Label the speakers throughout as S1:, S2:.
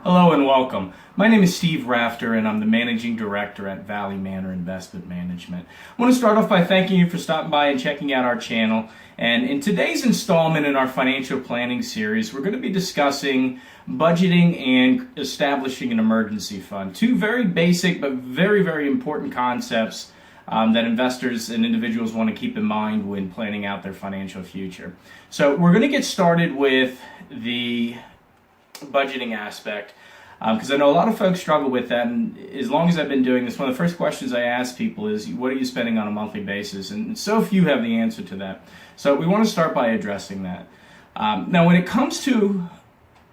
S1: Hello and welcome. My name is Steve Rafter and I'm the Managing Director at Valley Manor Investment Management. I want to start off by thanking you for stopping by and checking out our channel. And in today's installment in our financial planning series, we're going to be discussing budgeting and establishing an emergency fund. Two very basic but very important concepts that investors and individuals want to keep in mind when planning out their financial future. So we're going to get started with the budgeting aspect because I know a lot of folks struggle with that, and as long as I've been doing this, one of the first questions I ask people is, what are you spending on a monthly basis? And so few have the answer to that. So we want to start by addressing that. Now when it comes to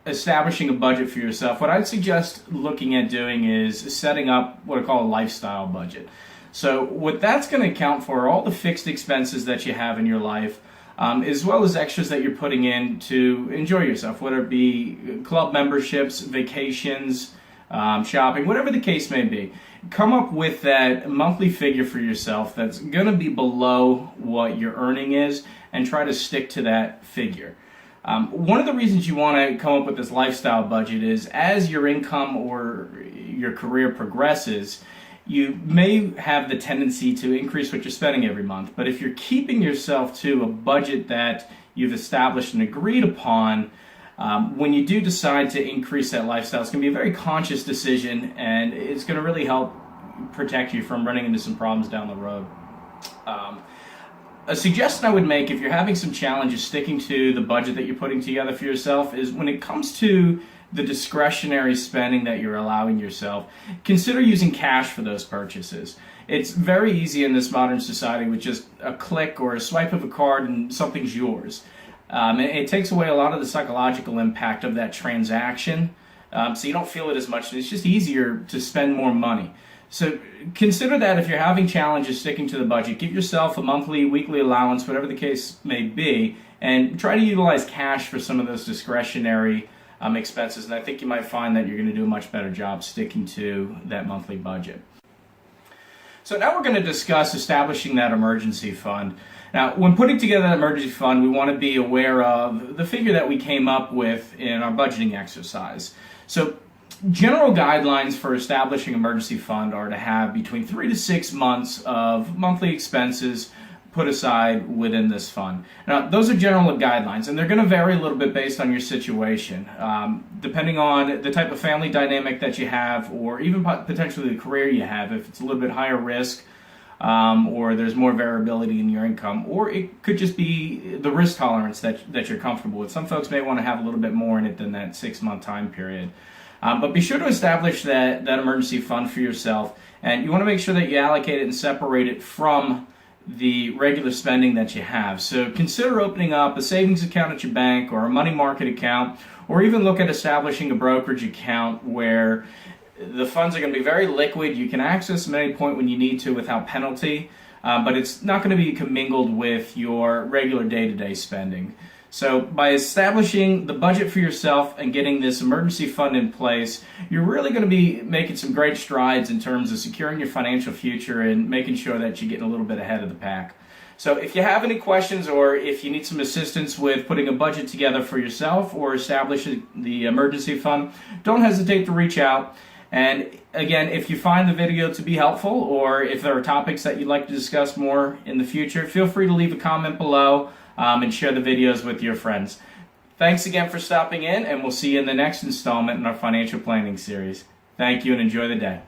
S1: establishing a budget for yourself, what I'd suggest looking at doing is setting up what I call a lifestyle budget. So what that's going to account for are all the fixed expenses that you have in your life, as well as extras that you're putting in to enjoy yourself, whether it be club memberships, vacations, shopping, whatever the case may be. Come up with that monthly figure for yourself that's going to be below what your earning is and try to stick to that figure. One of the reasons you want to come up with this lifestyle budget is as your income or your career progresses, you may have the tendency to increase what you're spending every month. But if you're keeping yourself to a budget that you've established and agreed upon, when you do decide to increase that lifestyle, it's going to be a very conscious decision, and it's going to really help protect you from running into some problems down the road. A suggestion I would make if you're having some challenges sticking to the budget that you're putting together for yourself is when it comes to the discretionary spending that you're allowing yourself, consider using cash for those purchases. It's very easy in this modern society with just a click or a swipe of a card and something's yours. It takes away a lot of the psychological impact of that transaction, so you don't feel it as much. It's just easier to spend more money. So consider that if you're having challenges sticking to the budget, give yourself a monthly, weekly allowance, whatever the case may be, and try to utilize cash for some of those discretionary expenses, and I think you might find that you're going to do a much better job sticking to that monthly budget. So now we're going to discuss establishing that emergency fund. Now, when putting together that emergency fund, we want to be aware of the figure that we came up with in our budgeting exercise. So general guidelines for establishing emergency fund are to have between 3 to 6 months of monthly expenses put aside within this fund. Now, those are general guidelines, and they're going to vary a little bit based on your situation, depending on the type of family dynamic that you have, or even potentially the career you have, if it's a little bit higher risk, or there's more variability in your income, or it could just be the risk tolerance that you're comfortable with. Some folks may want to have a little bit more in it than that 6-month time period. But be sure to establish that emergency fund for yourself, and you want to make sure that you allocate it and separate it from the regular spending that you have. So consider opening up a savings account at your bank or a money market account, or even look at establishing a brokerage account where the funds are going to be very liquid. You can access them at any point when you need to without penalty, but it's not going to be commingled with your regular day-to-day spending. So by establishing the budget for yourself and getting this emergency fund in place, you're really going to be making some great strides in terms of securing your financial future and making sure that you're getting a little bit ahead of the pack. So if you have any questions, or if you need some assistance with putting a budget together for yourself or establishing the emergency fund, don't hesitate to reach out. And again, if you find the video to be helpful, or if there are topics that you'd like to discuss more in the future, feel free to leave a comment below. And share the videos with your friends. Thanks again for stopping in, and we'll see you in the next installment in our financial planning series. Thank you and enjoy the day.